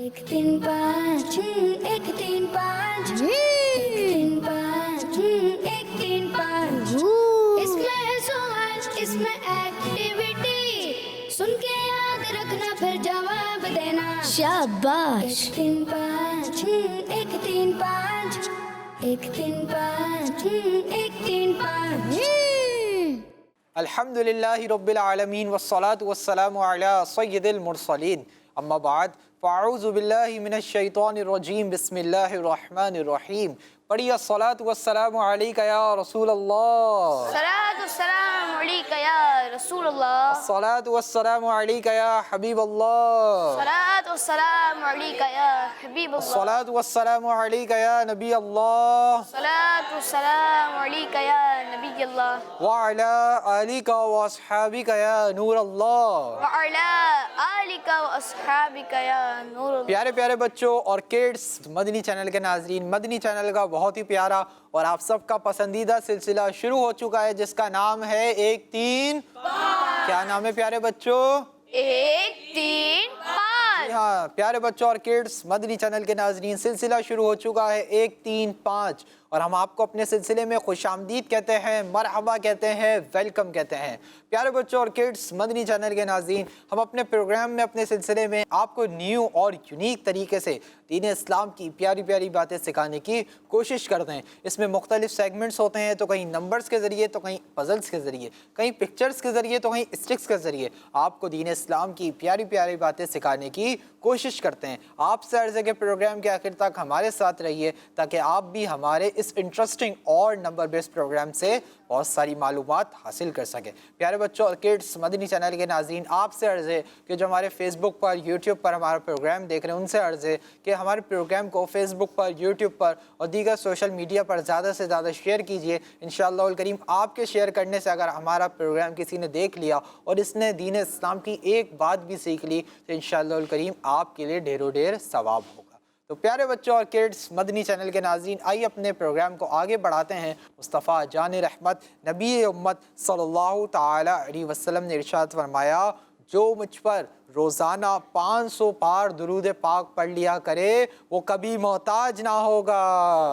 एक तीन पाँच एक तीन पाँच एक तीन पाँच एक तीन पाँच इसमें है सवाल इसमें एक्टिविटी सुन के याद रखना फिर जवाब देना शाबाश एक तीन पाँच एक तीन पाँच एक तीन पाँच एक तीन पाँच अल्हम्दुलिल्लाहि रब्बिल आलमीन वस्सलातु वस्सलामु अला सय्यिदिल मुरसलीन अम्मा बाद फ़अऊज़ु बिल्लाहि मिनश शैतानिर रजीम बिस्मिल्लाहिर रहमानिर रहीम। पढ़िए अस्सलातु वस्सलामु अलैका या रसूल अल्लाह। सलातु वस्सलामु अलैका या रसूल अल्लाह। अस्सलातु वस्सलामु अलैका या हबीब अल्लाह। सलातु वस्सलामु अलैका या हबीब अल्लाह। अस्सलातु वस्सलामु अलैका या नबी अल्लाह। सलातु वस्सलामु अलैका या नबी अल्लाह। व अला आलिका व अस्हाबिका या नूर अल्लाह। व अला आलिका व अस्हाबिका या नूर अल्लाह। प्यारे प्यारे बच्चों और किड्स, मदनी चैनल के नाजरीन, मदनी चैनल का बहुत ही प्यारा और आप सबका पसंदीदा सिलसिला शुरू हो चुका है जिसका नाम है एक तीन पाँच। क्या नाम है प्यारे बच्चों? एक तीन पाँच। हाँ प्यारे बच्चों और किड्स, मदनी चैनल के नाजरीन, सिलसिला शुरू हो चुका है एक तीन पाँच और हम आपको अपने सिलसिले में खुशामदीद कहते हैं, मरहबा कहते हैं, वेलकम कहते हैं। प्यारे बच्चों और किड्स, मदनी चैनल के नाज़रीन, हम अपने प्रोग्राम में, अपने सिलसिले में आपको न्यू और यूनिक तरीके से दीन इस्लाम की प्यारी प्यारी बातें सिखाने की कोशिश करते हैं। इसमें मुख्तलिफ सेगमेंट्स होते हैं, तो कहीं नंबर्स के ज़रिए, तो कहीं पज़ल्स के ज़रिए, कहीं पिक्चर्स के ज़रिए, तो कहीं स्टिक्स के ज़रिए आपको दीन इस्लाम की प्यारी प्यारी बातें सिखाने की कोशिश करते हैं। आपसे अर्ज़ है कि प्रोग्राम के आखिर तक हमारे साथ रहिए ताकि आप भी हमारे इस इंटरेस्टिंग और नंबर बेस्ड प्रोग्राम से बहुत सारी मालूमात हासिल कर सकें। प्यारे बच्चों और किड्स, मदनी चैनल के नाज़रीन, आपसे अर्ज़ है कि जो हमारे फेसबुक पर, यूट्यूब पर हमारा प्रोग्राम देख रहे हैं, उनसे अर्ज़ है कि हमारे प्रोग्राम को फेसबुक पर, यूट्यूब पर और दीगर सोशल मीडिया पर ज़्यादा से ज़्यादा शेयर कीजिए। इंशाअल्लाह करीम आपके शेयर करने से अगर हमारा प्रोग्राम किसी ने देख लिया और इसने दीन इस्लाम की एक बात भी सीख ली तो इंशाअल्लाह करीम आपके लिए ढेरों ढेर सवाब होगा। तो प्यारे बच्चों और किड्स, मदनी चैनल के नाज़रीन, आइए अपने प्रोग्राम को आगे बढ़ाते हैं। मुस्तफ़ा जान रहमत नबी उम्मत सल्लल्लाहु ताला अलैहि वसल्लम ने इरशाद फरमाया, जो मुझ पर रोज़ाना 500 बार दुरूद पाक पढ़ लिया करे वो कभी मोहताज ना होगा।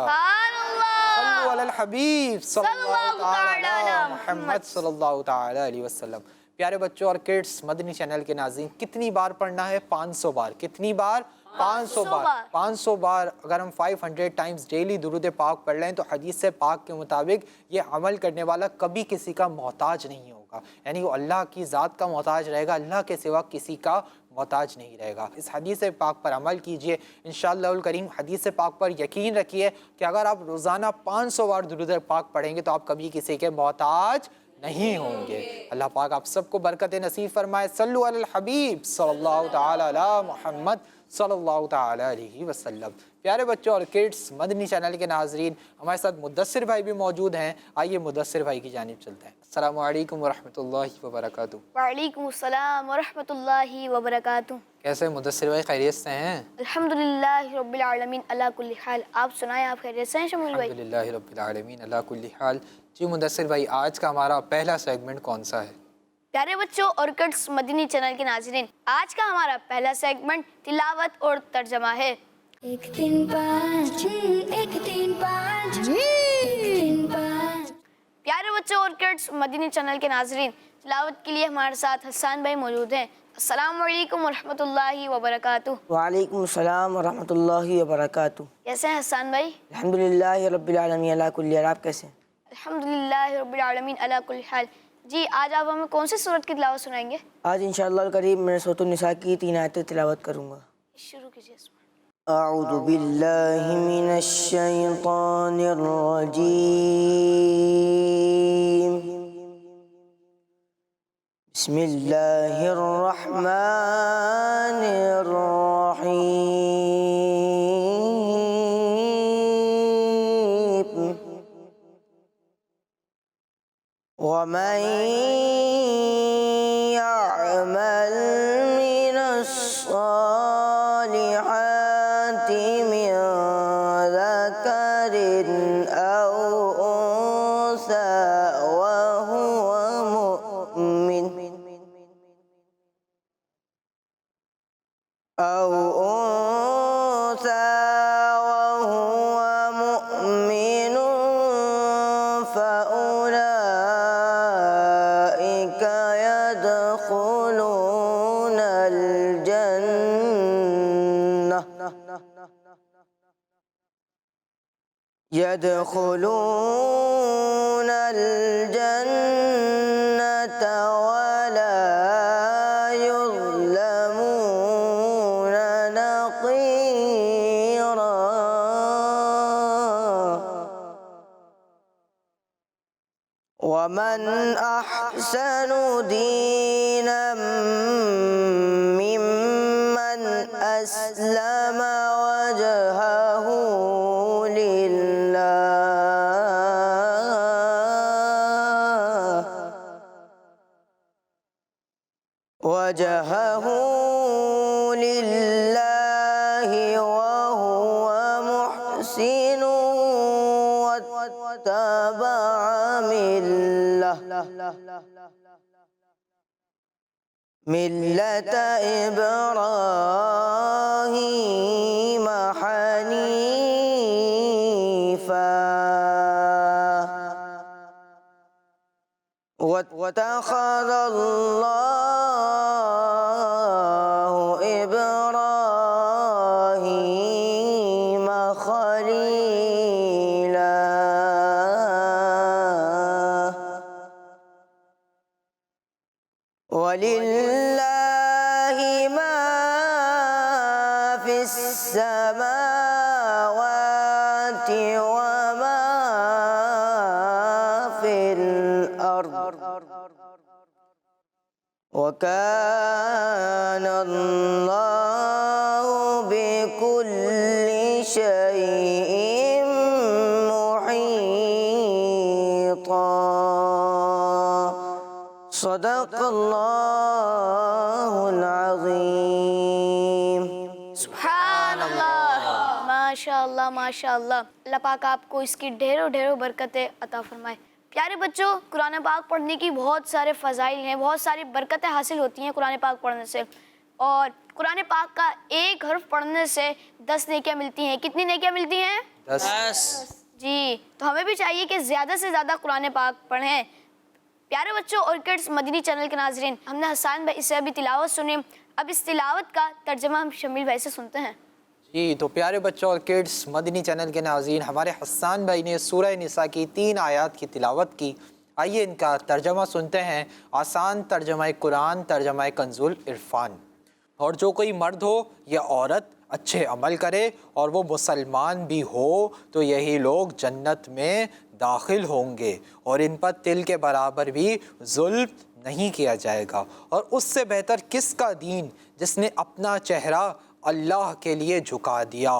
सल्लल्लाहु अलल हबीब सल्लल्लाहु ताला अला मुहम्मद सल्लल्लाहु ताला अलैहि वसल्लम। प्यारे बच्चों और किड्स, मदनी चैनल के नाज़रीन, कितनी बार पढ़ना है? 500 बार। कितनी बार? 500 बार। 500 बार अगर हम 500 टाइम्स डेली दुरूद पाक पढ़ लें तो हदीस पाक के मुताबिक ये अमल करने वाला कभी किसी का मोहताज नहीं होगा, यानी वो अल्लाह की ज़ात का मोहताज रहेगा, अल्लाह के सिवा किसी का मोहताज नहीं रहेगा। इस हदीस पाक पर अमल कीजिए, इंशाअल्लाह करीम हदीस पाक पर यकीन रखिए कि अगर आप रोज़ाना 500 बार दुरूद पाक पढ़ेंगे तो आप कभी किसी के मोहताज नहीं होंगे। अल्लाह पाक आप सबको बरकत नसीब फरमाए। सल्लु अलल हबीब सल्लल्लाहु ताला अला मुहम्मद सल्लल्लाहु ताला अलैहि वसल्लम। प्यारे बच्चों और किड्स, मदनी चैनल के नाजरीन, हमारे साथ मुदस्सिर भाई भी मौजूद हैं। आइए मुदस्सिर भाई की जानिब चलते हैं। अस्सलामु अलैकुम वरहमतुल्लाहि वबरकातुहू। वालेकुम अस्सलाम वरहमतुल्लाहि वबरकातुहू। कैसे मुदस्सिर भाई, खैरियत से हैं? अल्हम्दुलिल्लाहि रब्बिल आलमीन अला कुल्ली हाल। आप सुनाएं, आप खैरियत से हैं शमील भाई? अल्हम्दुलिल्लाहि रब्बिल आलमीन अला कुल्ली हाल। जी मुदस्सिर भाई, आज का हमारा पहला सेगमेंट कौन सा है? प्यारे बच्चों और किड्स, मदनी चैनल के नाज़रीन, आज का हमारा पहला सेगमेंट तिलावत और तर्जमा है। एक तीन पाँच एक तीन पाँच एक तीन पाँच। प्यारे बच्चों और किड्स, मदनी चैनल के नाज़रीन, तिलावत के लिए हमारे साथ हसन भाई मौजूद हैं। अस्सलाम वालेकुम वरहमतुल्लाहि वबरकातुहू। वालेकुम सलाम वरहमतुल्लाहि वबरकातुहू। कैसे हैं हसन भाई? अल्हम्दुलिल्लाहि रब्बिल आलमीन अला कुल्ली हाल। आप कैसे हैं? अल्हम्दुलिल्लाहि रब्बिल आलमीन अला कुल्ली हाल। जी, आज आप हमें कौन सी सूरत की तिलावत सुनाएंगे? आज इंशाअल्लाह करीब मैं सूरह निसा की 3 आयतें तिलावत करूँगा। शुरू कीजिए। अऊज़ु बिल्लाहि मिनश शैतानिर रजीम। बिस्मिल्लाहिर रहमानिर रहीम। वमन यअमल मिनस्सालिहाति मिन ज़करिन औ उन्सा वहुव मुमिन يدخلون الجنة ولا يظلمون نقيرا ومن أحسن دينا ممن أسلم وجهه لله وهو محسن واتبع ملة إبراهيم حنيفا واتخذ الله إبراهيم خليلا ولله ما في السماوات وما في الأرض وكان الله بكل شيء محيطا صدق الله العظيم سبحان اللہ، ماشاء اللہ ماشاء اللہ. اللہ پاک آپ کو اس کی ڈھیروں ڈھیروں برکتیں عطا فرمائے. پیارے بچوں، قرآن پاک پڑھنے کی بہت سارے فضائل ہیں، بہت ساری برکتیں حاصل ہوتی ہیں قرآن پاک پڑھنے سے. اور قرآن پاک کا ایک حرف پڑھنے سے 10 نیکیاں ملتی ہیں. کتنی نیکیاں ملتی ہیں؟ 10. جی، تو ہمیں بھی چاہیے کہ زیادہ سے زیادہ قرآن پاک پڑھیں. پیارے بچوں اور کڈس مدنی چینل کے ناظرین، ہم نے حسان بھائی سے ابھی تلاوت سنی. اب اس تلاوت کا ترجمہ ہم شمیل بھائی سے سنتے ہیں. جی، تو پیارے بچوں اور کڈس مدنی چینل کے ناظرین، ہمارے حسان بھائی نے سورہ نساء کی 3 آیات کی تلاوت کی. آئیے ان کا ترجمہ سنتے ہیں. آسان ترجمہ قرآن، ترجمہ کنز العرفان. اور جو کوئی مرد ہو یا عورت اچھے عمل کرے اور وہ مسلمان بھی ہو تو یہی لوگ جنت میں داخل ہوں گے اور ان پر تل کے برابر بھی ظلم نہیں کیا جائے گا. اور اس سے بہتر کس کا دین جس نے اپنا چہرہ اللہ کے لیے جھکا دیا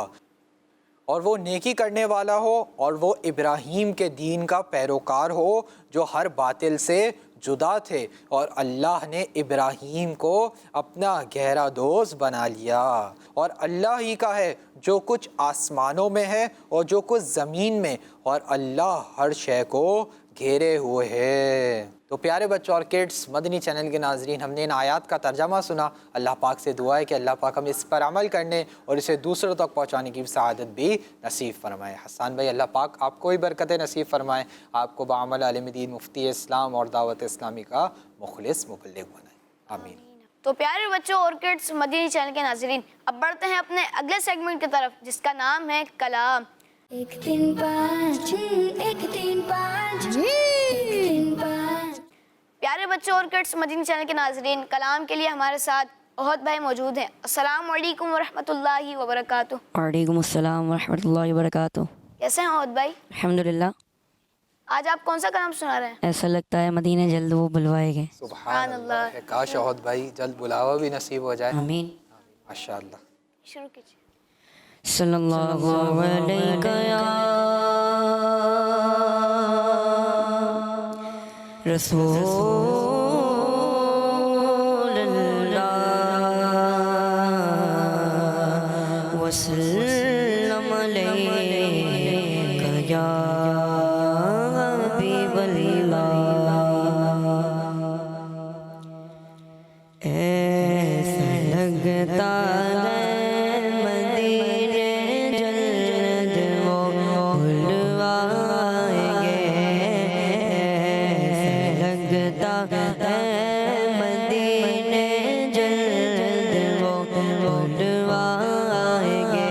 اور وہ نیکی کرنے والا ہو اور وہ ابراہیم کے دین کا پیروکار ہو جو ہر باطل سے جدا تھے اور اللہ نے ابراہیم کو اپنا گہرا دوست بنا لیا. اور اللہ ہی کا ہے جو کچھ آسمانوں میں ہے اور جو کچھ زمین میں، اور اللہ ہر شے کو گھیرے ہوئے ہے. تو پیارے بچوں اور کڈس مدنی چینل کے ناظرین، ہم نے ان آیات کا ترجمہ سنا. اللہ پاک سے دعا ہے کہ اللہ پاک ہم اس پر عمل کرنے اور اسے دوسروں تک پہنچانے کی سعادت بھی نصیب فرمائے. حسان بھائی، اللہ پاک آپ کو بھی برکتیں نصیب فرمائے، آپ کو بعمل عالم دین، مفتی اسلام اور دعوت اسلامی کا مخلص مبلغ بنائے. آمین. تو پیارے بچوں اور کڈس مدنی چینل کے ناظرین، اب بڑھتے ہیں اپنے اگلے سیگمنٹ کی طرف جس کا نام ہے کلام. 1 3 5 1 3 5 1 3 5. پیارے بچوں اور کڈس مدنی چینل کے ناظرین، کلام کے لیے ہمارے ساتھ عہد بھائی موجود ہیں. السلام علیکم ورحمۃ اللہ وبرکاتہ. وعلیکم السلام ورحمۃ اللہ وبرکاتہ. کیسے ہیں عہد بھائی؟ الحمدللہ. آج آپ کون سا کلام سنا رہے ہیں؟ ایسا لگتا ہے مدینہ جلد وہ بلوائے گے. سبحان اللہ. کاش عہد بھائی جلد بلاوا بھی نصیب ہو جائے. آمین. ماشاء اللہ. شروع کیجیے. صلی اللہ علیہ یا رسول اللہ وسلم علیک یا حبیب اللہ. ایسا لگتا ہے مدینے جلد وہ بلوائیں گے. ایسا لگتا ہے مدینے جلد وہ بلوائیں گے.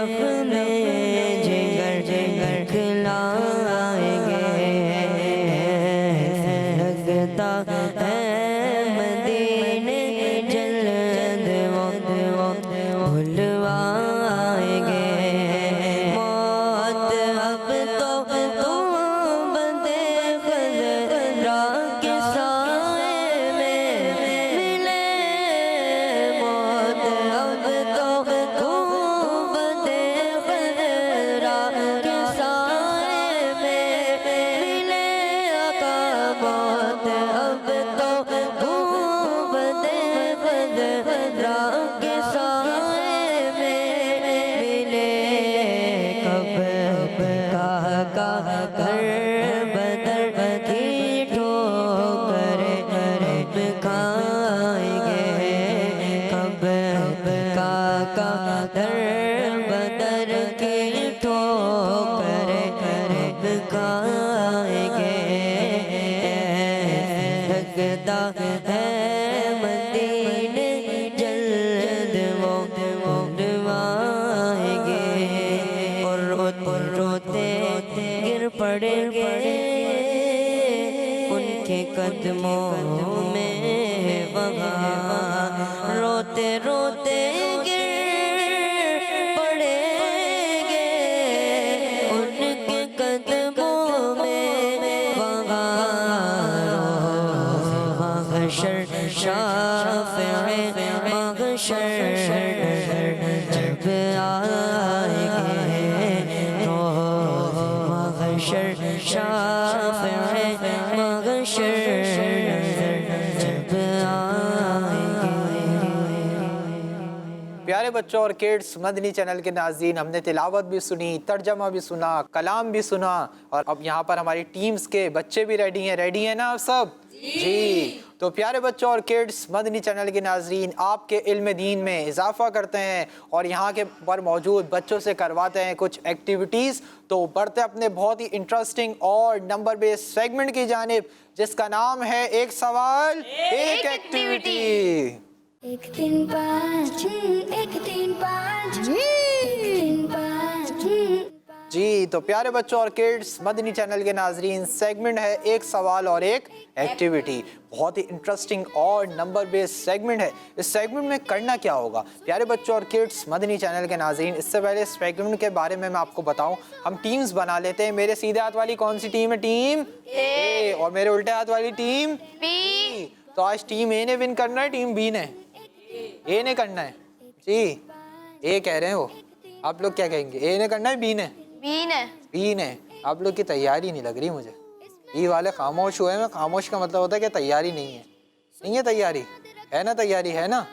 अपने जिगर खिलाएंगे लगता है मदीने जल्द वो भुलवाएंगे मौत अब तो तुम बंदे खज़रा के साए में मिले मौत अब तो तुम बंदे खज़रा के साए में मिले आका मौत अब तो तुम बंदे खज़रा के साए में मिले कब का कर बदर की ठोकरें खाएंगे कब का कर बदर की ठोकरें खाएंगे लगता है मदीने जल्द वो ढूंढवाएंगे और रोते गिर पड़ेंगे उनके कदमों में वहाँ रोते रोते गिर पड़ेंगे उनके कदमों में वहाँ महशर शाफ़िए महशर जब आएंगे तो महशर शाफ़िए महशर जब आएंगे। प्यारे बच्चों और किड्स, मदनी चैनल के नाज़रीन, हमने तिलावत भी सुनी, तर्जमा भी सुना, कलाम भी सुना और अब यहाँ पर हमारी टीम्स के बच्चे भी रेडी हैं ना आप सब? जी। तो प्यारे बच्चों और किड्स, मदनी चैनल के नाज़रीन आपके इल्म दीन में इजाफ़ा करते हैं और यहाँ के पर मौजूद बच्चों से करवाते हैं कुछ एक्टिविटीज़। तो बढ़ते अपने बहुत ही इंटरेस्टिंग और नंबर बेस्ड सेगमेंट की जानिब, जिसका नाम है एक सवाल एक एक्टिविटी। एक तीन पाँच एक तीन पाँच तीन पाँच जी। तो प्यारे बच्चों और किड्स, मदनी चैनल के नाजरीन, सेगमेंट है एक सवाल और एक एक्टिविटी। बहुत ही इंटरेस्टिंग और नंबर बेस्ड सेगमेंट है। इस सेगमेंट में करना क्या होगा प्यारे बच्चों और किड्स, मदनी चैनल के नाजरीन? इससे पहले इस सेगमेंट के बारे में मैं आपको बताऊं, हम टीम्स बना लेते हैं। मेरे सीधे हाथ वाली कौन सी टीम है? टीम ए। और मेरे उल्टे हाथ वाली टीम बी। तो आज टीम ए ने विन करना है, टीम बी ने ए ने करना है। जी, ए कह रहे हैं वो, आप लोग क्या कहेंगे? ए ने करना है बी ने? बी ने। आप लोग की तैयारी नहीं लग रही मुझे। बी वाले खामोश हुए हैं। खामोश का मतलब होता है कि तैयारी नहीं है। नहीं है तैयारी? है ना तैयारी? है ना?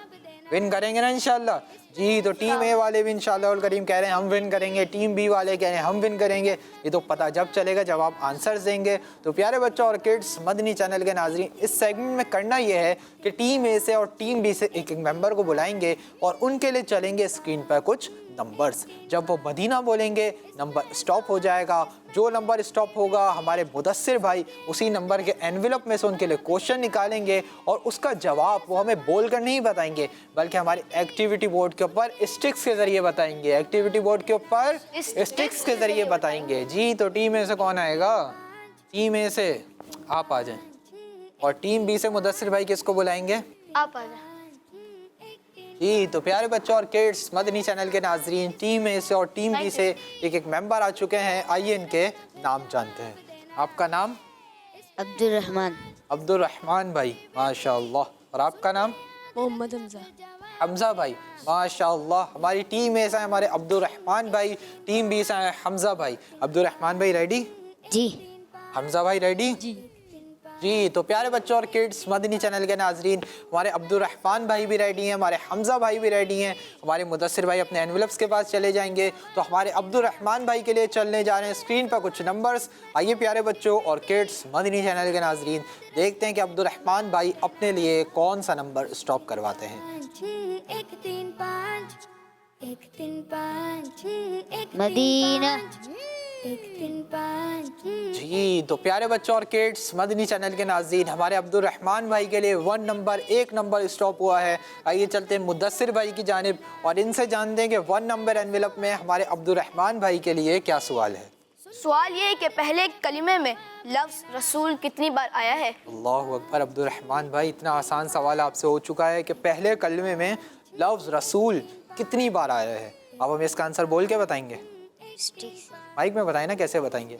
विन करेंगे ना इंशाल्लाह? जी। तो टीम ए वाले भी इंशाल्लाह उल करीम कह रहे हैं हम विन करेंगे, टीम बी वाले कह रहे हैं हम विन करेंगे। ये तो पता जब चलेगा जब आप आंसर्स देंगे। तो प्यारे बच्चों और किड्स, मदनी चैनल के नाज़रीन, इस सेगमेंट में करना ये है कि टीम ए से और टीम बी से एक एक मेंबर को बुलाएंगे और उनके लिए चलेंगे स्क्रीन पर कुछ नंबर्स। जब वो मदीना बोलेंगे नंबर स्टॉप हो जाएगा। जो नंबर स्टॉप होगा हमारे मुदस्सिर भाई उसी नंबर के एनवेलप में से उनके लिए क्वेश्चन निकालेंगे और उसका जवाब वो हमें बोल कर नहीं बताएंगे बल्कि हमारी एक्टिविटी बोर्ड के ऊपर स्टिक्स के जरिए बताएंगे। एक्टिविटी बोर्ड के ऊपर स्टिक्स के जरिए बताएंगे। जी। तो टीम ए से कौन आएगा? टीम ए से आप आ जाएं। और टीम बी से मुदस्सिर भाई किसको बुलाएंगे? आप आ जाए। जी। तो प्यारे बच्चों और किड्स, मदनी चैनल के नाजरीन, टीम ए से और टीम बी से एक एक मेंबर आ चुके हैं। आइए इनके नाम जानते हैं। आपका नाम? अब्दुल रहमान। अब्दुल रहमान भाई, माशाअल्लाह। और आपका नाम? मोहम्मद हमजा। हमजा भाई, माशाअल्लाह। हमारी टीम ए से हमारे अब्दुल रहमान भाई, टीम बी से हमजा भाई। अब्दुल रहमान भाई रेडी? जी। हमजा भाई रेडी? जी। जी। तो प्यारे बच्चों और किड्स, मदनी चैनल के नाजरीन, हमारे अब्दुल रहमान भाई भी रेडी हैं, हमारे हमजा भाई भी रेडी हैं। हमारे मुदस्सिर भाई अपने एनवेलप्स के पास चले जाएंगे। तो हमारे अब्दुल रहमान भाई के लिए चलने जा रहे हैं स्क्रीन पर कुछ नंबर्स। आइए प्यारे बच्चों और किड्स, मदनी चैनल के नाजरीन, देखते हैं कि अब्दुल रहमान भाई अपने लिए कौन सा नंबर स्टॉप करवाते हैं। एक तीन पाँच एक तीन पाँच एक मदीना। एक तीन पाँच जी तो प्यारे बच्चों और किड्स, मदनी चैनल के नाज़रीन, हमारे अब्दुल रहमान भाई के लिए 1 नंबर स्टॉप हुआ है। आइए चलते हैं मुद्दस्सिर भाई की जानिब और इनसे जानते हैं कि 1 नंबर एनवेलप में हमारे अब्दुल रहमान भाई के लिए क्या सवाल है। सवाल ये है कि पहले कलिमे में लफ्ज़ रसूल कितनी बार आया है। अल्लाहु अकबर। अब्दुल रहमान भाई, इतना आसान सवाल आपसे हो चुका है कि पहले कलमे में लफ्ज़ रसूल कितनी बार आया है। अब हम इसका आंसर बोल के बताएंगे। माइक में बताएं ना, कैसे बताएंगे?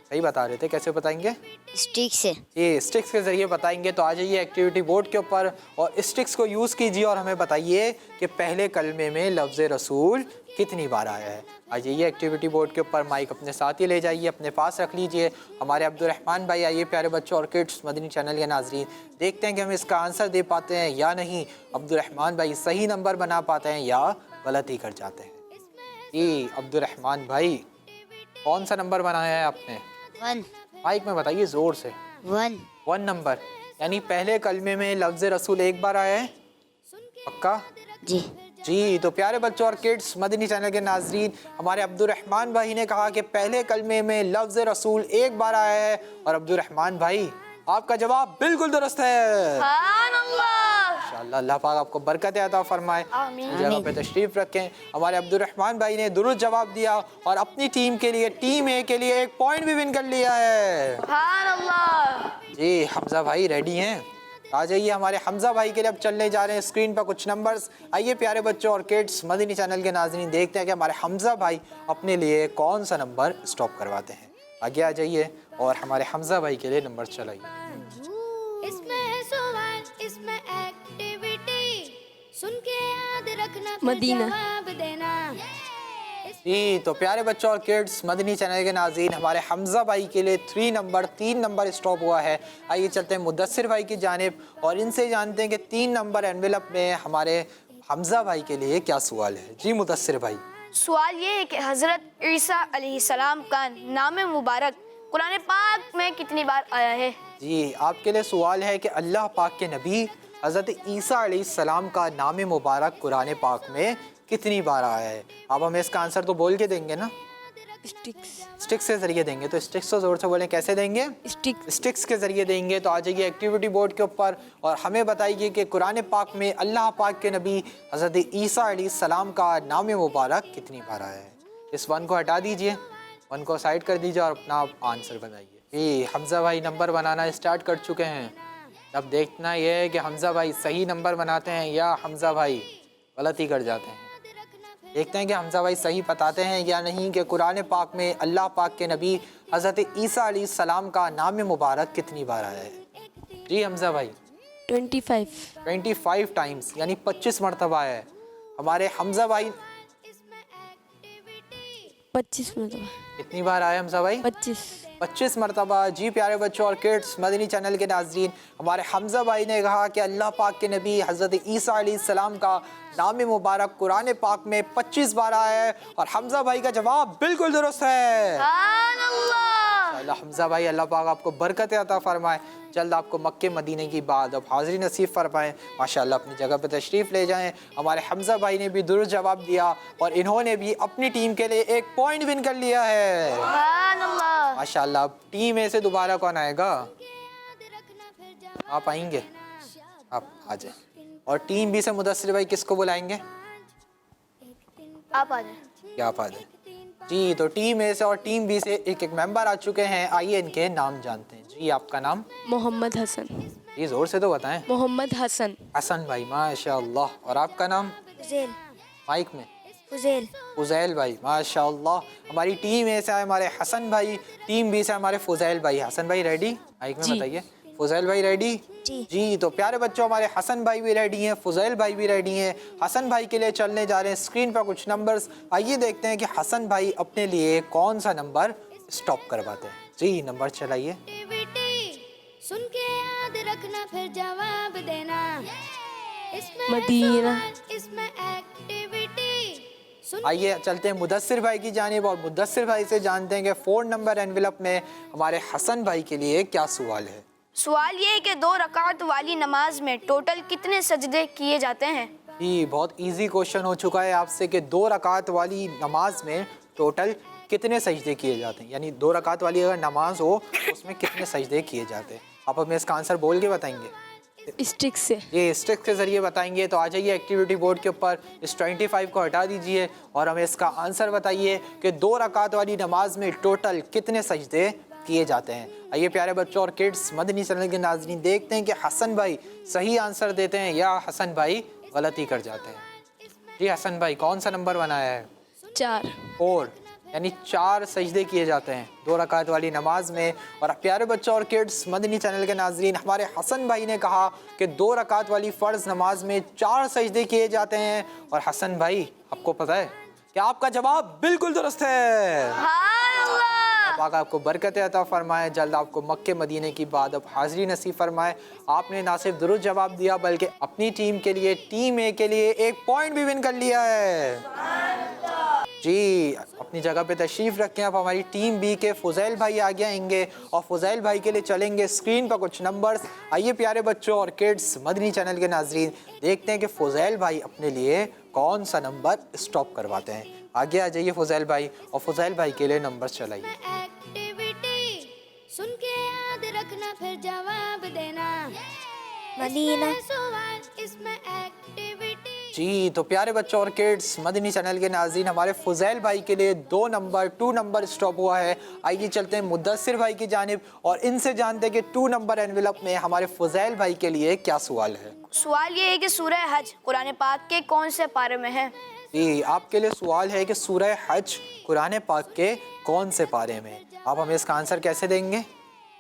सही बता रहे थे, कैसे बताएंगे? स्टिक से। ये स्टिक्स के ज़रिए बताएंगे। तो आ जाइए एक्टिविटी बोर्ड के ऊपर और स्टिक्स को यूज़ कीजिए और हमें बताइए कि पहले कलमे में लफ्ज़ रसूल कितनी बार आया है। आ जाइए एक्टिविटी बोर्ड के ऊपर, माइक अपने साथ ही ले जाइए, अपने पास रख लीजिए। हमारे अब्दुल रहमान भाई, आइए प्यारे बच्चों और किड्स, मदनी चैनल के नाज़रीन, देखते हैं कि हम इसका आंसर दे पाते हैं या नहीं। अब्दुल रहमान भाई सही नंबर बना पाते हैं या गलत ही कर जाते हैं। जी अब्दुल रहमान भाई, कौन सा नंबर बनाया है आपने? 1 माइक में बताइए ज़ोर से। 1 नंबर, यानी पहले कलमे में लफ्ज़ रसूल एक बार आया है। पक्का? जी। जी तो प्यारे बच्चों और किड्स, मदनी चैनल के नाज़रीन, हमारे अब्दुल रहमान भाई ने कहा कि पहले कलमे में लफ्ज़ रसूल एक बार आया है और अब्दुल रहमान भाई आपका जवाब बिल्कुल दुरुस्त है। माशाअल्लाह, अल्लाह पाक आपको बरकत अता फरमाए। आमीन। जगह पे तशरीफ रखें। हमारे अब्दुल रहमान भाई ने दुरुस्त जवाब दिया और अपनी टीम के लिए, टीम ए के लिए 1 पॉइंट भी विन कर लिया है। जी हमजा भाई रेडी हैं? आ जाइए हमारे हमजा भाई के लिए अब चलने जा रहे हैं स्क्रीन पर कुछ नंबर्स। आइए प्यारे बच्चों और किड्स, मदनी चैनल के नाज़रीन, देखते हैं कि हमारे हमजा भाई अपने लिए कौन सा नंबर स्टॉप करवाते हैं। आगे आ जाइए और हमारे हमजा भाई के लिए नंबर चलाइए। इसमें है सवाल, इसमें एक्टिविटी, सुन के याद रखना फिर मदीना। जवाब देना। जी तो प्यारे बच्चों और किड्स, मदनी चैनल के नाज़रीन, हमारे हमजा भाई के लिए 3 नंबर स्टॉप हुआ है। आइए चलते हैं मुद्दस्सिर भाई की जानिब और इनसे जानते हैं कि 3 नंबर एनवेलप में हमारे हमजा भाई के लिए क्या सवाल है। जी मुद्दस्सिर भाई। सवाल ये है कि हज़रत ईसा अलैहिस्सलाम का नाम मुबारक कुरान पाक में कितनी बार आया है। जी आपके लिए सवाल है कि अल्लाह पाक के नबी हज़रत ईसा अलैहिस्सलाम का नाम मुबारक कुरान पाक में कितनी बार आया है। अब हमें इसका आंसर तो बोल के देंगे ना? स्टिक्स के ज़रिए देंगे। तो स्टिक्स को ज़ोर से बोलें, कैसे देंगे? स्टिक्स के ज़रिए देंगे। तो आ जाइए एक्टिविटी बोर्ड के ऊपर और हमें बताइए कि कुरान पाक में अल्लाह पाक के नबी हज़रत ईसा अलैहिस्सलाम का नाम मुबारक कितनी बार आया है। इस 1 को हटा दीजिए, 1 को साइड कर दीजिए और अपना आंसर बनाइए। जी हमजा भाई नंबर बनाना स्टार्ट कर चुके हैं। अब देखना यह है कि हमजा भाई सही नंबर बनाते हैं या हमजा भाई गलत ही कर जाते हैं। देखते हैं कि हमजा भाई सही बताते हैं या नहीं कि कुरान पाक में अल्लाह पाक के नबी हज़रत ईसा अलैहिस्सलाम का नाम मुबारक कितनी बार आया है। जी हमजा भाई 25 टाइम्स, यानी 25 मरतबा आया है। हमारे हमजा भाई 25 मरतबा। कितनी बार आया हमजा भाई? 25 मरतबा। जी प्यारे बच्चों और किड्स, मदनी चैनल के नाज़रीन, हमारे हमजा भाई ने कहा कि अल्लाह पाक के नबी हज़रत ईसा अलैहिस्सलाम का नाम मुबारक कुरान पाक में 25 बार आया है और हमजा भाई का जवाब बिल्कुल दुरुस्त है। माशाअल्लाह हमजा भाई, अल्लाह पाक आपको बरकत अता फरमाए, जल्द आपको मक्के मदीने की बात अब हाज़िरी नसीब फरमाएं। माशाअल्लाह अपनी जगह पर तशरीफ़ ले जाएं। हमारे हमजा भाई ने भी दुरुस्त जवाब दिया और इन्होंने भी अपनी टीम के लिए 1 पॉइंट विन कर लिया है। माशाअल्लाह। टीम ए से दोबारा कौन आएगा? आप आएंगे? आप आ जाए। और टीम बी से मुदस्सिर भाई किसको बुलाएंगे? आप आ जाए। क्या आप आ जाए। जी तो टीम ए से और टीम बी से एक मेंबर आ चुके हैं। आइए इनके नाम जानते हैं। जी आपका नाम? मोहम्मद हसन। जी जोर से तो बताएं। मोहम्मद हसन। हसन भाई, माशाअल्लाह। और आपका नाम? माइक में। फुज़ैल भाई, माशाअल्लाह। हमारी टीम ए से हमारे हसन भाई, टीम बी से हमारे फुज़ैल भाई। हसन भाई रेडी? माइक में बताइए। फुज़ैल भाई रेडी? जी तो प्यारे बच्चों, हमारे हसन भाई भी रेडी हैं, फुज़ैल भाई भी रेडी हैं। हसन भाई के लिए चलने जा रहे हैं स्क्रीन पर कुछ नंबर्स। आइए देखते हैं कि हसन भाई अपने लिए कौन सा नंबर स्टॉप करवाते हैं। जी नंबर चलाइए। एक्टिविटी, सुन के याद रखना फिर जवाब देना। इसमें मदीना। सवाल, इसमें एक्टिविटी, सुन आइए चलते हैं मुदस्सिर भाई की जानिब और मुदस्सिर भाई से जानते हैं कि 4 नंबर एनवेलप में हमारे हसन भाई के लिए क्या सवाल है। सवाल ये है कि 2 रकात वाली नमाज में टोटल कितने सजदे किए जाते हैं। जी बहुत इजी क्वेश्चन हो चुका है आपसे कि 2 रकात वाली नमाज में टोटल کتنے سجدے کیے جاتے ہیں؟ یعنی 2 رکعت والی اگر نماز ہو اس میں کتنے سجدے کیے جاتے ہیں؟ آپ ہمیں اس کا آنسر بول کے بتائیں گے؟ اسٹک سے. یہ اسٹک کے ذریعے بتائیں گے. تو آ جائیے ایکٹیویٹی بورڈ کے اوپر اس 25 کو ہٹا دیجئے اور ہمیں اس کا آنسر بتائیے کہ 2 رکعت والی نماز میں ٹوٹل کتنے سجدے کیے جاتے ہیں. آئیے پیارے بچوں اور کڈس مدنی چینل کے ناظرین دیکھتے ہیں کہ حسن بھائی صحیح آنسر دیتے ہیں یا حسن بھائی غلطی کر جاتے ہیں. جی حسن بھائی کون سا نمبر بنایا ہے؟ 4. 4 یعنی 4 سجدے کیے جاتے ہیں 2 رکعت والی نماز میں. اور پیارے بچوں اور کڈس مدنی چینل کے ناظرین ہمارے حسن بھائی نے کہا کہ 2 رکعت والی فرض نماز میں 4 سجدے کیے جاتے ہیں. اور حسن بھائی آپ کو پتہ ہے کہ آپ کا جواب بالکل درست ہے. پاک آپ کو برکت عطا فرمائے. جلد آپ کو مکے مدینے کی بعد اب حاضری نصیب فرمائے. آپ نے نہ صرف درست جواب دیا بلکہ اپنی ٹیم کے لیے ٹیم اے کے لیے 1 پوائنٹ بھی ون کر لیا ہے. جی اپنی جگہ پہ تشریف رکھیں. اب ہماری ٹیم بی کے فضیل بھائی آگے آئیں گے اور فضیل بھائی کے لیے چلیں گے اسکرین پر کچھ نمبرز. آئیے پیارے بچوں اور کڈس مدنی چینل کے ناظرین دیکھتے ہیں کہ فضیل بھائی اپنے لیے کون سا نمبر اسٹاپ کرواتے ہیں. آگے آ جائیے فضیل بھائی اور فضیل بھائی کے لیے نمبر چلائیے. ایکٹیویٹی سن کے یاد رکھنا پھر جواب دینا. مدینہ. سوال اس میں ایکٹیویٹی. جی تو پیارے بچوں اور کڈس مدنی چینل کے ناظرین ہمارے فضیل بھائی کے لیے 2 نمبر اسٹاپ ہوا ہے. آئیے چلتے ہیں مدثر بھائی کی جانب اور ان سے جانتے ہیں کہ 2 نمبر انویلپ میں ہمارے فضیل بھائی کے لیے کیا سوال ہے. سوال یہ ہے کہ سورہ حج قرآن پاک کے کون سے پارے میں ہے؟ جی آپ کے لیے سوال ہے کہ سورہ حج قرآن پاک کے کون سے پارے میں. آپ ہمیں اس کا آنسر کیسے دیں گے؟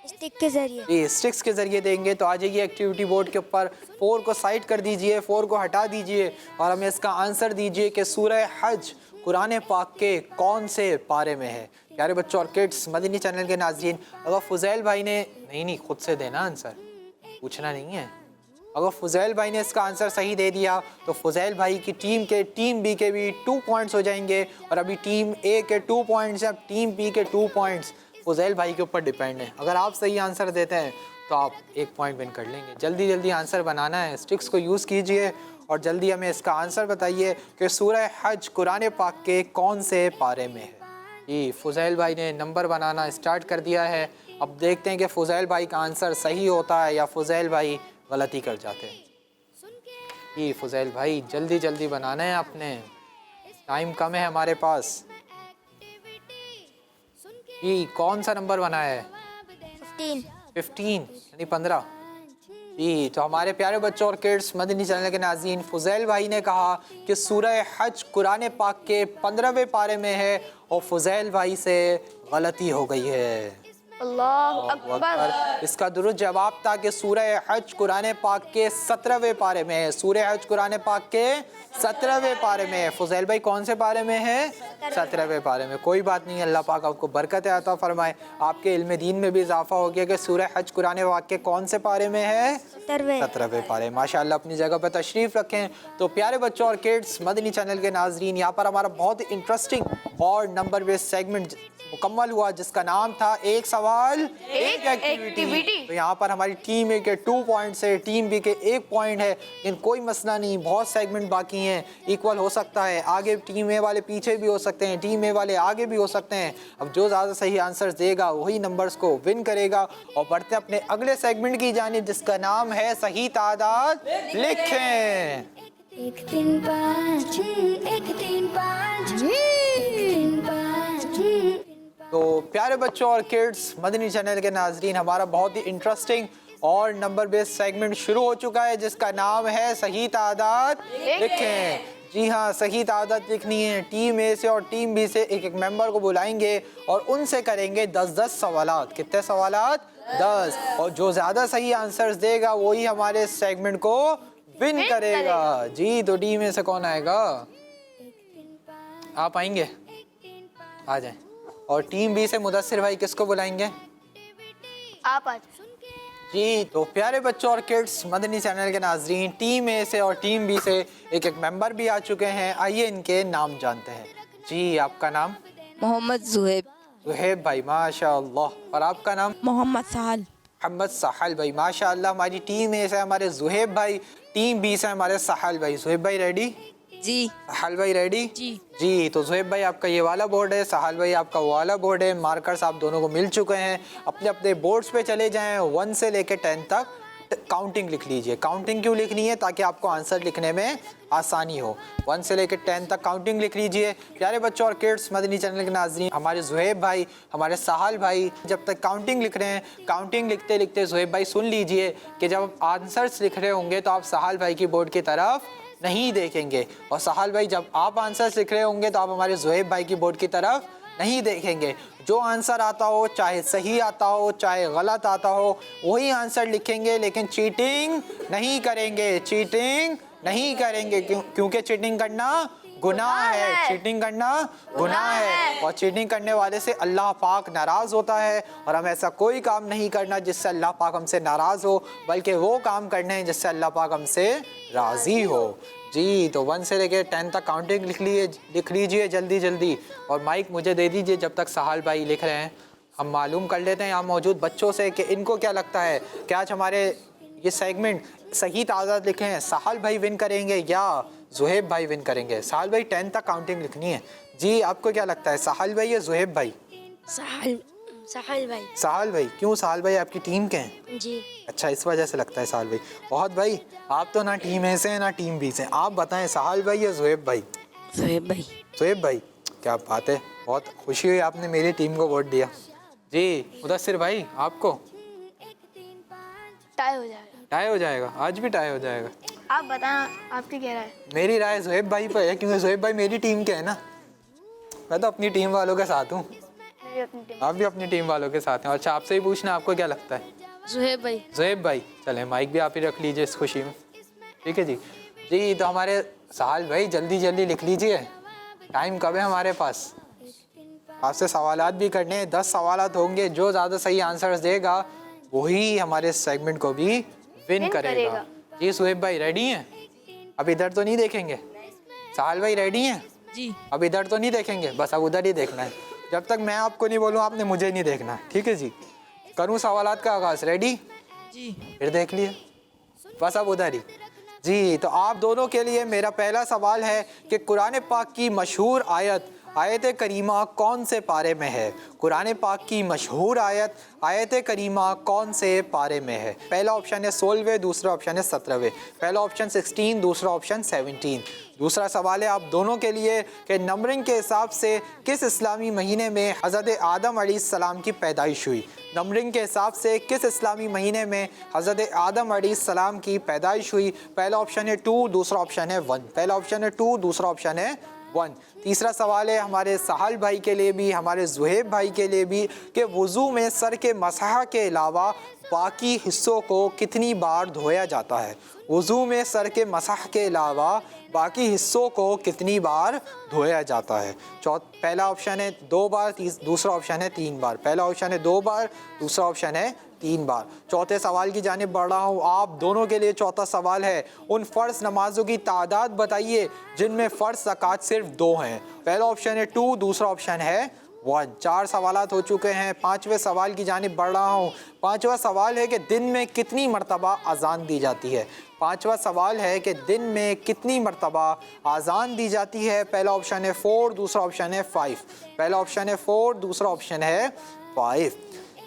اسٹک کے ذریعے. جی اسٹکس کے ذریعے دیں گے. تو آ جائیے ایکٹیویٹی بورڈ کے اوپر 4 کو سائڈ کر دیجئے, 4 کو ہٹا دیجئے اور ہمیں اس کا آنسر دیجئے کہ سورہ حج قرآن پاک کے کون سے پارے میں ہے. پیارے بچوں اور کڈس مدنی چینل کے ناظرین اگر فضیل بھائی نے نہیں خود سے دینا آنسر, پوچھنا نہیں ہے. اگر فضیل بھائی نے اس کا آنسر صحیح دے دیا تو فضیل بھائی کی ٹیم بی کے بھی 2 پوائنٹس ہو جائیں گے اور ابھی ٹیم اے کے 2 پوائنٹس ہیں. اب ٹیم بی کے 2 پوائنٹس فضیل بھائی کے اوپر ڈیپینڈ ہیں. اگر آپ صحیح آنسر دیتے ہیں تو آپ 1 پوائنٹ ون کر لیں گے. جلدی آنسر بنانا ہے. اسٹکس کو یوز کیجئے اور جلدی ہمیں اس کا آنسر بتائیے کہ سورہ حج قرآن پاک کے کون سے پارے میں ہے. جی فضیل بھائی نے نمبر بنانا اسٹارٹ کر دیا ہے. اب دیکھتے ہیں کہ فضیل بھائی کا آنسر صحیح ہوتا ہے یا فضیل بھائی غلطی کر جاتے ہیں. جی فضیل بھائی جلدی بنانا ہے, آپ نے ٹائم کم ہے ہمارے پاس. جی کون سا نمبر بنایا ہے؟ 15 یعنی 15. جی تو ہمارے پیارے بچوں اور کڈس مدنی چینل کے ناظرین فضیل بھائی نے کہا کہ سورہ حج قرآن پاک کے 15ویں پارے میں ہے اور فضیل بھائی سے غلطی ہو گئی ہے. اللہ اکبر. اس کا درست جواب تھا کہ سورہ حج قرآن پاک کے 17ویں پارے میں ہے. سورہ حج قرآن پاک کے 17ویں پارے میں ہے. فضیل بھائی کون سے پارے میں ہے؟ 17ویں پارے میں. کوئی بات نہیں, اللہ پاک آپ کو برکت عطا فرمائے. آپ کے علم دین میں بھی اضافہ ہو گیا کہ سورہ حج قرآن پاک کے کون سے پارے میں ہے؟ 17ویں پارے. ماشاءاللہ اپنی جگہ پہ تشریف رکھیں. تو پیارے بچوں اور کڈس مدنی چینل کے ناظرین یہاں پر ہمارا بہت انٹرسٹنگ اور نمبر بیس سیگمنٹ مکمل ہوا جس کا نام تھا 1 سوال 1 ایکٹیویٹی. تو یہاں پر ہماری ٹیم اے کے 2 پوائنٹس ہے, ٹیم بی کے 1 پوائنٹ ہے. لیکن کوئی مسئلہ نہیں, بہت سیگمنٹ باقی ہیں, ایکول ہو سکتا ہے. آگے ٹیم اے والے پیچھے بھی ہو سکتے ہیں, ٹیم اے والے آگے بھی ہو سکتے ہیں. اب جو زیادہ صحیح آنسرز دے گا وہی نمبرز کو ون کرے گا. اور بڑھتے اپنے اگلے سیگمنٹ کی جانب جس کا نام ہے صحیح تعداد لکھیں. 1 3 5 1 3 5 3 5. تو پیارے بچوں اور کڈس مدنی چینل کے ناظرین ہمارا بہت ہی انٹرسٹنگ اور نمبر بیس سیگمنٹ شروع ہو چکا ہے جس کا نام ہے صحیح تعداد لکھیں. جی ہاں صحیح تعداد لکھنی ہے. ٹیم اے سے اور ٹیم بی سے ایک ممبر کو بلائیں گے اور ان سے کریں گے 10 سوالات. کتنے سوالات؟ 10. اور جو زیادہ صحیح آنسرز دے گا وہی ہمارے سیگمنٹ کو ون کرے گا. جی تو ٹیم اے سے کون آئے گا؟ آپ آئیں گے؟ آ جائیں. اور ٹیم بی سے مدثر بھائی کس کو بلائیں گے؟ آپ آج. جی تو پیارے بچوں اور کڈس مدنی چینل کے ناظرین ٹیم اے سے اور ٹیم بی سے ایک ممبر بھی آ چکے ہیں. آئیے ان کے نام جانتے ہیں. جی آپ کا نام؟ محمد زہیب. زہیب بھائی ماشاء اللہ. اور آپ کا نام؟ محمد سہل. محمد ساحل بھائی ماشاء اللہ. ہماری ٹیم اے سے ہمارے زہیب بھائی, ٹیم بی سے ہمارے ساحل بھائی. زہیب بھائی ریڈی؟ जी सहाल भाई रेडी? जी तो ज़ुहैब भाई आपका ये वाला बोर्ड है, सहाल भाई आपका वो वाला बोर्ड है। मार्कर्स आप दोनों को मिल चुके हैं। अपने अपने बोर्ड्स पे चले जाएं। 1 से लेकर 10 तक काउंटिंग लिख लीजिए। काउंटिंग क्यों लिखनी है? ताकि आपको आंसर लिखने में आसानी हो। 1 से लेकर 10 तक काउंटिंग लिख लीजिए। प्यारे बच्चों और किड्स, मदनी चैनल के नाज़रीन, हमारे ज़ुहैब भाई, हमारे सहाल भाई जब तक काउंटिंग लिख रहे हैं, काउंटिंग लिखते लिखते ज़ुहैब भाई सुन लीजिए कि जब आप आंसर्स लिख रहे होंगे तो आप सहाल भाई की बोर्ड की तरफ नहीं देखेंगे, और सहाल भाई जब आप आंसर्स लिख रहे होंगे तो आप हमारे ज़ुहैब भाई की बोर्ड की तरफ नहीं देखेंगे। जो आंसर आता हो, चाहे सही आता हो चाहे गलत आता हो, वही आंसर लिखेंगे, लेकिन चीटिंग नहीं करेंगे। चीटिंग नहीं करेंगे क्योंकि चीटिंग करना गुनाह है। चीटिंग करना गुनाह है, और चीटिंग करने वाले से अल्लाह पाक नाराज़ होता है। और हम ऐसा कोई काम नहीं करना जिससे अल्लाह पाक हमसे नाराज़ हो, बल्कि वो काम करने हैं जिससे अल्लाह पाक हमसे राज़ी हो। जी तो 1 से लेकर 10 तक काउंटिंग लिख लीजिए जल्दी जल्दी। और माइक मुझे दे दीजिए जब तक सहाल भाई लिख रहे हैं। हम मालूम कर लेते हैं यहाँ मौजूद बच्चों से कि इनको क्या लगता है कि आज हमारे ये सेगमेंट सही तादाद लिखे हैं, सहाल भाई विन करेंगे या ज़ुहैब भाई विन करेंगे? सहाल भाई 10 तक काउंटिंग लिखनी है। जी आपको क्या लगता है, सहाल भाई या ज़ुहैब भाई? साहिल भाई। सहाल भाई। क्यों? सहाल भाई आपकी टीम के हैं? जी। अच्छा, इस वजह से लगता है सहाल भाई। बहुत भाई आप तो ना टीम ए से हैं ना टीम बी से, आप बताएं सहाल भाई या ज़ुहैब भाई? ज़ुहैब भाई। ज़ुहैब भाई, क्या बात है, बहुत खुशी हुई आपने मेरी टीम को वोट दिया। जी मुदस्सिर भाई आपको? टाई हो जाएगा। टाई हो जाएगा? आज भी टाई हो जाएगा? आप बताएं आपकी क्या राय है? मेरी राय ज़ुहैब भाई पर है, क्योंकि ज़ुहैब भाई मेरी टीम के है ना। मैं तो अपनी टीम वालों के साथ हूँ, मेरी अपनी टीम। आप भी अपनी टीम वालों के साथ हैं। अच्छा आपसे ही पूछना, आपको क्या लगता है? ज़ुहैब भाई। ज़ुहैब भाई। चलें माइक भी आप ही रख लीजिए इस खुशी में, ठीक है जी। जी तो हमारे सहाल भाई जल्दी जल्दी लिख लीजिए, टाइम कब है हमारे पास? आपसे सवालात भी करने हैं, 10 सवालात होंगे। जो ज़्यादा सही आंसर्स देगा वही हमारे सेगमेंट को भी विन करेगा। जी ज़ुहैब भाई रेडी हैं? अब इधर तो नहीं देखेंगे। सहाल भाई रेडी हैं? जी। अब इधर तो नहीं देखेंगे, बस अब उधर ही देखना है। जब तक मैं आपको नहीं बोलूँ आपने मुझे नहीं देखना, ठीक है जी। करूँ सवालात का आगाज़? रेडी? जी। फिर देख लिए, बस अब उधर ही। जी तो आप दोनों के लिए मेरा पहला सवाल है कि कुरान पाक की मशहूर आयत करीमा कौन से पारे में है? कुरान पाक की मशहूर आयत करीमा कौन से पारे में है? पहला ऑप्शन है 16वें, दूसरा ऑप्शन है 17वें, पहला ऑप्शन 16, दूसरा ऑप्शन 17। दूसरा सवाल है आप दोनों के लिए कि नंबरिंग के हिसाब से किस इस्लामी महीने में हज़रत आदम अलैहिस्सलाम की पैदाइश हुई? नंबरिंग के हिसाब से किस इस्लामी महीने में हज़रत आदम अलैहिस्सलाम की पैदाइश हुई? पहला ऑप्शन है 2, दूसरा ऑप्शन है 1। पहला ऑप्शन है 2, दूसरा ऑप्शन है 1। तीसरा सवाल है हमारे सहाल भाई के लिए भी, हमारे ज़ुहैब भाई के लिए भी, कि वुज़ू में सर के मसह के अलावा बाकी हिस्सों को कितनी बार धोया जाता है? वुज़ू में सर के मसह के अलावा बाकी हिस्सों को कितनी बार धोया जाता है? पहला ऑप्शन है 2 बार, दूसरा ऑप्शन है 3 बार। पहला ऑप्शन है 2 बार, दूसरा ऑप्शन है 3 बार। चौथे सवाल की जानिब बढ़ रहा हूँ। आप दोनों के लिए चौथा सवाल है, उन फ़र्ज़ नमाजों की तादाद बताइए जिनमें फ़र्ज़ ज़कात सिर्फ 2 हैं। पहला ऑप्शन है 2, दूसरा ऑप्शन है 1। 4 सवालात हो चुके हैं। 5वें सवाल की जानिब बढ़ रहा हूँ। 5वां सवाल है कि दिन में कितनी मरतबा अज़ान दी जाती है? 5वां सवाल है कि दिन में कितनी मरतबा अज़ान दी जाती है? पहला ऑप्शन है 4, दूसरा ऑप्शन है 5। पहला ऑप्शन है 4, दूसरा ऑप्शन है 5।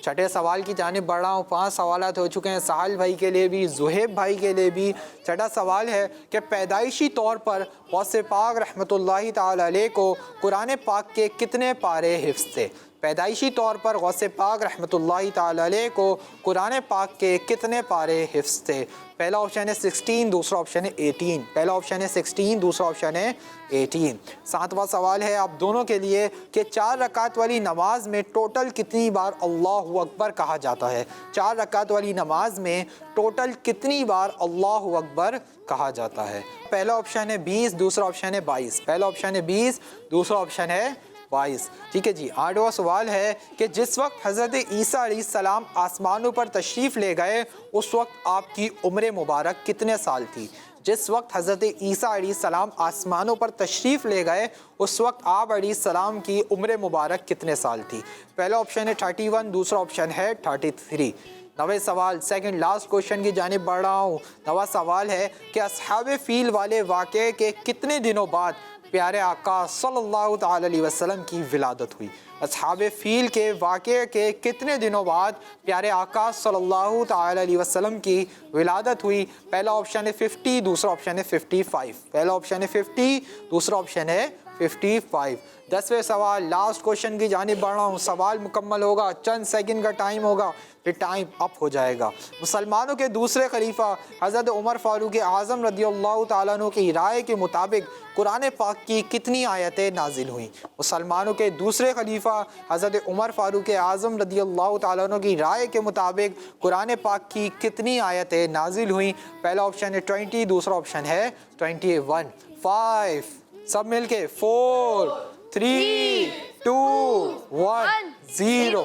छठे सवाल की जानिब बढ़ रहा हूँ। 5 सवालात हो चुके हैं सहाल भाई के लिए भी, ज़ुहैब भाई के लिए भी। छठा सवाल है कि पैदाइशी तौर पर गौसे पाक रहमतुल्लाहि ताला अलैह को कुरान पाक के कितने पारे हिफ्ज़ थे? पैदाइशी तौर पर गौसे पाक रहमतुल्लाहि ताला अलैह को कुरान पाक के कितने पारे हिफ्ज़ थे? पहला ऑप्शन है 16, दूसरा ऑप्शन है 18। पहला ऑप्शन है 16, दूसरा ऑप्शन है 18। 7वां सवाल है आप दोनों के लिए कि 4 रकात वाली नमाज में टोटल कितनी बार अल्लाहु अकबर कहा जाता है? 4 रकात वाली नमाज में टोटल कितनी बार अल्लाहु अकबर कहा जाता है? पहला ऑप्शन है 20, दूसरा ऑप्शन है 22। पहला ऑप्शन है 20, दूसरा ऑप्शन है 22। ठीक है जी। 8वां सवाल है कि जिस वक्त हज़रत ईसा अलैहिस्सलाम आसमानों पर तशरीफ़ ले गए उस वक्त आपकी उम्र मुबारक कितने साल थी? जिस वक्त हज़रत ईसा अलैहिस्सलाम आसमानों पर तशरीफ़ ले गए उस वक्त आप अलैहिस्सलाम की उम्र मुबारक कितने साल थी? पहला ऑप्शन है 31, दूसरा ऑप्शन है 33। 9वें सवाल सेकंड लास्ट क्वेश्चन की जानिब बढ़ रहा हूँ। 9वां सवाल है कि अस्हाब फील वाले वाक़े के कितने दिनों बाद प्यारे आका सल्लल्लाहु ताला अलैहि वसल्लम की विलादत हुई। अस्हाब फील के वाक़े के कितने दिनों बाद प्यारे आका सल्लल्लाहु ताला अलैहि वसल्लम की विलादत हुई। पहला ऑप्शन है 50, दूसरा ऑप्शन है 55। पहला ऑप्शन है 50, दूसरा ऑप्शन है 55। 10वें सवाल लास्ट क्वेश्चन की जानिब बढ़ रहा हूँ। सवाल मुकम्मल होगा, चंद सेकंड का टाइम होगा, फिर टाइम अप हो जाएगा। मुसलमानों के दूसरे खलीफा हज़रत उमर फ़ारूक आज़म रज़ियल्लाहु ताला अन्हु की राय के मुताबिक कुरान पाक की कितनी आयतें नाजिल हुईं। मुसलमानों के दूसरे खलीफा हज़रत उमर फ़ारूक आज़म रज़ियल्लाहु ताला अन्हु की राय के मुताबिक कुरान पाक की कितनी आयतें नाजिल हुईं। पहला ऑप्शन है 20, दूसरा ऑप्शन है 21। 5 सब मिलके 4 3 2 1 0।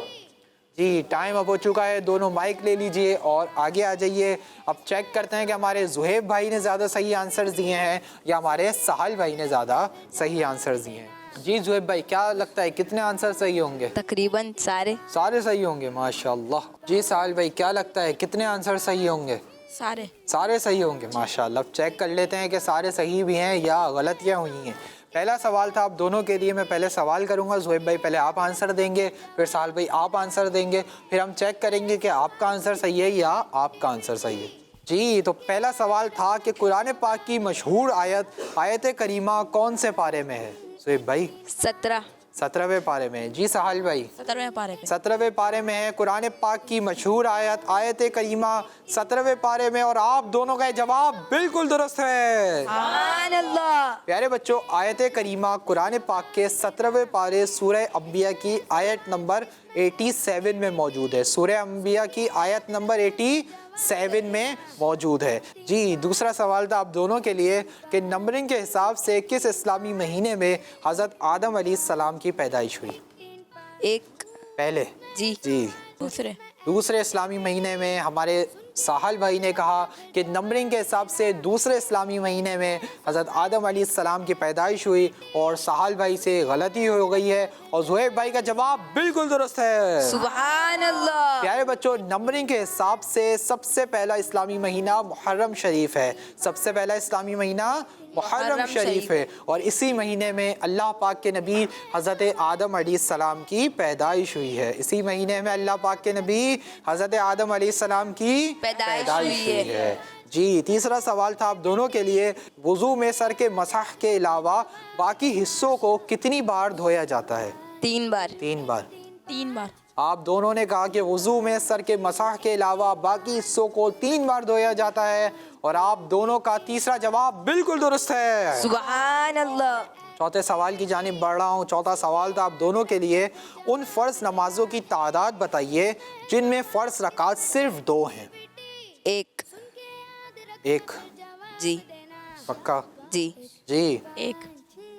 जी टाइम अब हो चुका है, दोनों माइक ले लीजिए और आगे आ जाइए। अब चेक करते हैं कि हमारे ज़ुहैब भाई ने ज़्यादा सही आंसर्स दिए हैं या हमारे साहिल भाई ने ज़्यादा सही आंसर्स दिए हैं। जी ज़ुहैब भाई क्या लगता है कितने आंसर सही होंगे? तकरीबन सारे सही होंगे माशाल्लाह। जी साहिल भाई क्या लगता है कितने आंसर सही होंगे? सारे सही होंगे माशाल्लाह। अब चेक कर लेते हैं कि सारे सही भी हैं या गलतियाँ हुई हैं। पहला सवाल था आप दोनों के लिए, मैं पहले सवाल करूंगा, ज़ुहैब भाई पहले आप आंसर देंगे, फिर साहिल भाई आप आंसर देंगे, फिर हम चेक करेंगे कि आपका आंसर सही है या आपका आंसर सही है। जी तो पहला सवाल था कि कुरान पाक की मशहूर आयत करीमा कौन से पारे में है? ज़ुहैब भाई 17वें पारे में है। जी साहिल भाई 17वें पारे में है कुरान पाक की मशहूर आयत करीमा 17वें पारे में, और आप दोनों का जवाब बिल्कुल दुरुस्त है। सुभान अल्लाह। प्यारे बच्चों आयत करीमा कुरान पाक के 17वें पारे सूरह अंबिया की आयत नंबर 87 में मौजूद है। सूरह अंबिया की आयत नंबर 87 में मौजूद है। जी दूसरा सवाल था आप दोनों के लिए कि नंबरिंग के हिसाब से किस इस्लामी महीने में हज़रत आदम अलैहिस्सलाम की पैदाइश हुई? एक पहले जी दूसरे इस्लामी महीने में। हमारे साहिल भाई ने कहा कि नंबरिंग के हिसाब से दूसरे इस्लामी महीने में हज़रत आदम अलैहिस्सलाम की पैदाइश हुई, और साहिल भाई से गलती हो गई है और ज़ुहैब भाई का जवाब बिल्कुल दुरुस्त है। सुभान अल्लाह। प्यारे बच्चों नंबरिंग के हिसाब से सबसे पहला इस्लामी महीना मुहर्रम शरीफ है। सबसे पहला इस्लामी महीना मुहर्रम शरीफ है, और इसी महीने में अल्लाह पाक के नबी हज़रत आदम अलैहिस्सलाम की पैदाइश हुई है। इसी महीने में अल्लाह पाक के नबी हज़रत आदम अलैहिस्सलाम की पैदाइश हुई है। जी तीसरा सवाल था आप दोनों के लिए, वुज़ू में सर के मसाह के अलावा बाकी हिस्सों को कितनी बार धोया जाता है? 3 बार। 3 बार। आप दोनों ने कहा कि वुज़ू में सर के मसाह के अलावा बाकी हिस्सों को 3 बार धोया जाता है, और आप दोनों का तीसरा जवाब बिल्कुल दुरुस्त है। सुभान अल्लाह। चौथे सवाल की जानिब बढ़ रहा हूँ। चौथा सवाल था आप दोनों के लिए, उन फ़र्ज नमाजों की तादाद बताइए जिनमें फ़र्ज रकात सिर्फ 2 हैं। एक जी पक्का? जी एक।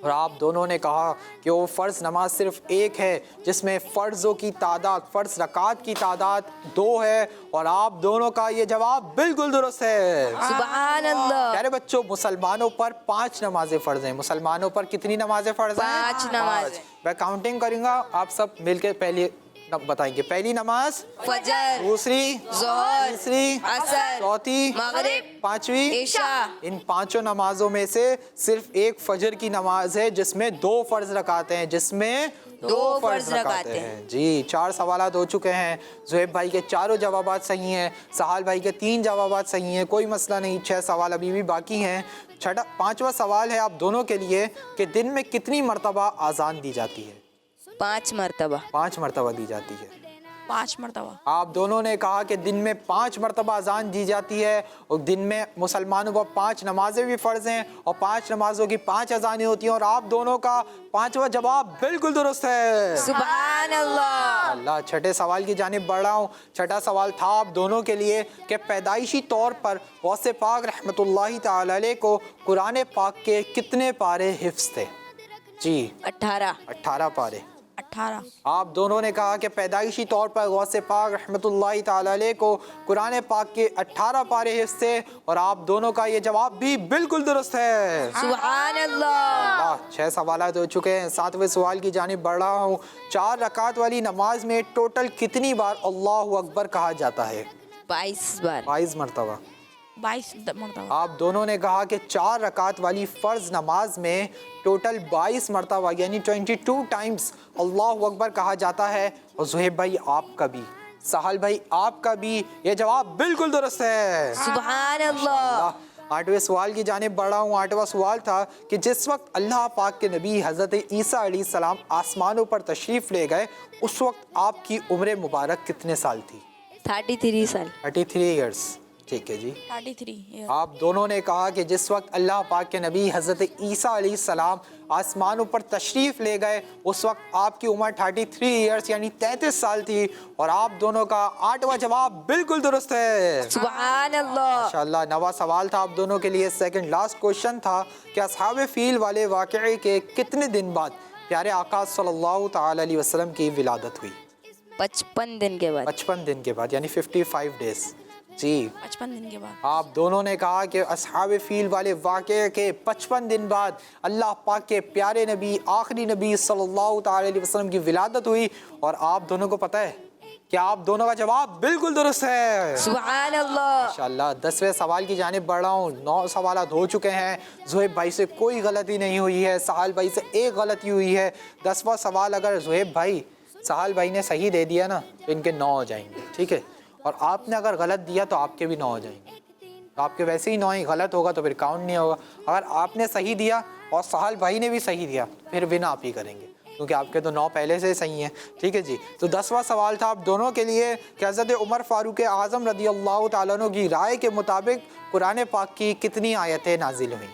और आप दोनों ने कहा कि वो फ़र्ज नमाज सिर्फ एक है जिसमें फ़र्ज़ों की तादाद, फ़र्ज रकात की तादाद 2 है, और आप दोनों का ये जवाब बिल्कुल दुरुस्त है। सुभान अल्लाह। प्यारे बच्चों मुसलमानों पर 5 नमाजें फ़र्ज हैं। मुसलमानों पर कितनी नमाजें फ़र्ज हैं? 5 नमाजें। मैं काउंटिंग करूँगा, आप सब मिलकर पहले बताएंगे। पहली नमाज फजर, दूसरी ज़ोहर, तीसरी असर, चौथी मगरिब, पांचवी इशा। इन 5 नमाजों में से सिर्फ एक फजर की नमाज है जिसमें 2 फर्ज रकाते हैं, जिसमें 2 फर्ज रकाते हैं। जी 4 सवालात हो चुके हैं। ज़ुहैब भाई के 4 जवाबात सही हैं, साहिल भाई के 3 जवाबात सही हैं, कोई मसला नहीं। 6 सवाल अभी भी बाकी हैं। 5वां सवाल है आप दोनों के लिए कि दिन में कितनी मरतबा आज़ान दी जाती है? 5 मरतबा। 5 मरतबा दी जाती है। 5 मरतबा। आप दोनों ने कहा कि दिन में 5 मरतबा अजान दी जाती है, और दिन में मुसलमानों पर 5 नमाजें भी फ़र्ज़ हैं, और 5 नमाजों की 5 अजानें होती हैं, और आप दोनों का 5वां जवाब बिल्कुल दुरुस्त है। सुभान अल्लाह। अल्लाह। छठे सवाल की जानिब बढ़ रहा हूँ। छठा सवाल था आप दोनों के लिए कि पैदाइशी तौर पर गौसे पाक रहमतुल्लाहि ताला अलैह को कुरान पाक के कितने पारे हिफ्ज़ थे? जी 18 पारे। 18। आप दोनों ने कहा कि पैदाइशी तौर पर गौसे पाक रहमतुल्लाहि ताला अलैह को कुरान पाक के 18 पारे हिफ्ज़ थे, और आप दोनों का ये जवाब भी बिल्कुल दुरुस्त है। सुभान अल्लाह। 6 सवालात हो चुके हैं। 7वें सवाल की जानिब बढ़ रहा हूँ। 4 रकात वाली नमाज में टोटल कितनी बार अल्लाहु अकबर कहा जाता है? 22 बार 22 मरतबा। 22 मरतबा। आप दोनों ने कहा कि 4 रकात वाली फ़र्ज़ नमाज में टोटल 22 मरतबा यानी 22 टाइम्स अल्लाह अकबर कहा जाता है। और ज़ुहैब भाई आपका भी, साहल भाई आपका भी ये जवाब बिल्कुल दुरुस्त है। सुभान अल्लाह। 8वें सवाल की जानिब बढ़ा हूँ। 8वां सवाल था कि जिस वक्त अल्लाह पाक के नबी हज़रत ईसा अलैहिस्सलाम आसमानों पर तशरीफ़ ले गए उस वक्त आपकी उम्र मुबारक कितने साल थी? 33 साल। 33 ईयर्स। ठीक है जी। 33 आप दोनों ने कहा कि जिस वक्त अल्लाह पाक के नबी हज़रत ईसा अलैहिस्सलाम आसमानों पर तशरीफ़ ले गए उस वक्त आपकी उम्र 33 ईयर्स यानी 33 साल थी। और आप दोनों का 8वां जवाब बिल्कुल दुरुस्त है। सुभान अल्लाह। माशाअल्लाह। 9वां सवाल था आप दोनों के लिए, सेकंड लास्ट क्वेश्चन था कि अस्हाब फील वाले वाक़ये के कितने दिन बाद प्यारे आका सल्लल्लाहु ताला अलैहि वसल्लम की विलादत हुई? 55 दिन के बाद। 55 दिन के बाद यानी 55 डेज़। जी 55 दिन के बाद। आप दोनों ने कहा कि अस्हाब फील वाले वाक़ये के 55 दिन बाद अल्लाह पाक के प्यारे नबी आखिरी नबी सल्लल्लाहु ताला अलैहि वसल्लम की विलादत हुई। और आप दोनों को पता है कि आप दोनों का जवाब बिल्कुल दुरुस्त है। सुभान अल्लाह। माशाअल्लाह। 10वें सवाल की जानिब बढ़ रहा हूँ। 9 सवाल हो चुके हैं। ज़ुहैब भाई से कोई गलती नहीं हुई है, साहल भाई से एक गलती हुई है। 10वां सवाल अगर ज़ुहैब भाई साहल भाई ने सही दे दिया ना तो इनके 9 हो जाएंगे, ठीक है। और आपने अगर गलत दिया तो आपके भी 9 हो जाएंगे। तो आपके वैसे ही 9 ही, गलत होगा तो फिर काउंट नहीं होगा। अगर आपने सही दिया और साहल भाई ने भी सही दिया फिर विन आप ही करेंगे क्योंकि आपके तो 9 पहले से सही हैं, ठीक है जी। तो 10वां सवाल था आप दोनों के लिए कि हज़रत उमर फ़ारूक आज़म रज़ी अल्लाह तआला अन्हु की राय के मुताबिक कुरान पाक की कितनी आयतें नाजिल हुई?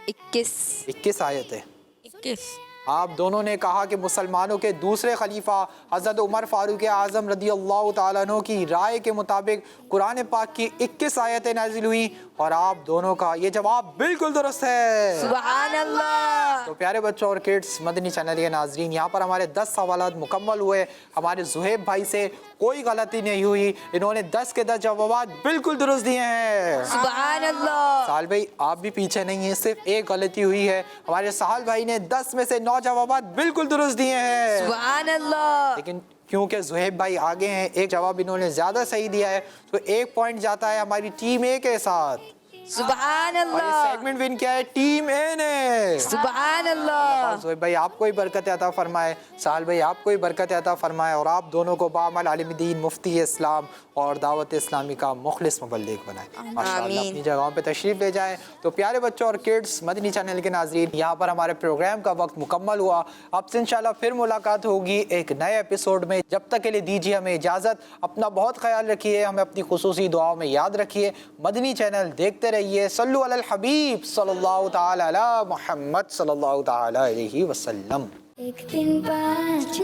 21 आयतें। 21। आप दोनों ने कहा कि मुसलमानों के दूसरे खलीफा हज़रत उमर फ़ारूक आज़म रज़ी अल्लाह तआला अन्हु की राय के मुताबिक कुरान पाक की 21 आयतें नाजिल हुई। और आप दोनों का ये जवाब बिल्कुल दुरुस्त है। सुभान अल्लाह। तो प्यारे बच्चों और किड्स मदनी चैनल के नाजरीन, यहाँ पर हमारे 10 सवालात मुकम्मल हुए। हमारे ज़ुहैब भाई से कोई गलती नहीं हुई, इन्होंने 10 के 10 जवाब बिल्कुल दुरुस्त दिए हैं। सुभान अल्लाह। साहल भाई आप भी पीछे नहीं हैं, सिर्फ एक गलती हुई है। हमारे साहल भाई ने 10 में से 9 जवाब बिल्कुल दुरुस्त दिए हैं। सुभान अल्लाह। लेकिन क्योंकि ज़ुहैब भाई आगे हैं, एक जवाब इन्होंने ज़्यादा सही दिया है तो 1 पॉइंट जाता है हमारी टीम ए के साथ। सुभान और ये अल्लाह। सेगमेंट विन किया है टीम ए ने। सुभान अल्लाह। ज़ुहैब भाई आपको ही बरकत अता फरमाए, साहल भाई आपको ही बरकत अता फरमाए और आप दोनों को बाअमल आलिम दीन, मुफ्ती इस्लाम और दावत इस्लामी का मुखलिस मुबल्लिग बनाए। माशाअल्लाह। अपनी जगहों पे तशरीफ़ ले जाएं। तो प्यारे बच्चों और किड्स मदनी चैनल के नाज़रीन, यहाँ पर हमारे प्रोग्राम का वक्त मुकम्मल हुआ। आपसे इंशाल्लाह फिर मुलाकात होगी एक नए एपिसोड में। जब तक के लिए दीजिए हमें इजाज़त। अपना बहुत ख्याल रखिए, हमें अपनी खुसूसी दुआओं में याद रखिए। मदनी चैनल देखते रहिए। सल्लु अलल हबीब सल्लल्लाहु ताला अला मुहम्मद सल्लल्लाहु ताला अलैहि वसल्लम। 1 3 5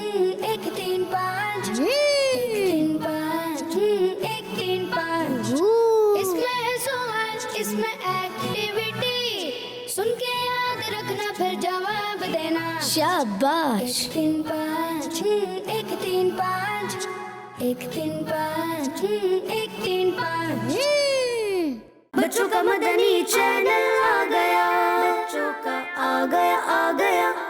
1 3 5 1 3 5 1 3 5 इसमें है सवाल, इसमें एक्टिविटी, सुन के याद रखना फिर जवाब देना। शाबाश। 1 3 5 1 3 5 1 3 5 1 3 5 बच्चों का मदनी चैनल आ गया, बच्चों का आ गया।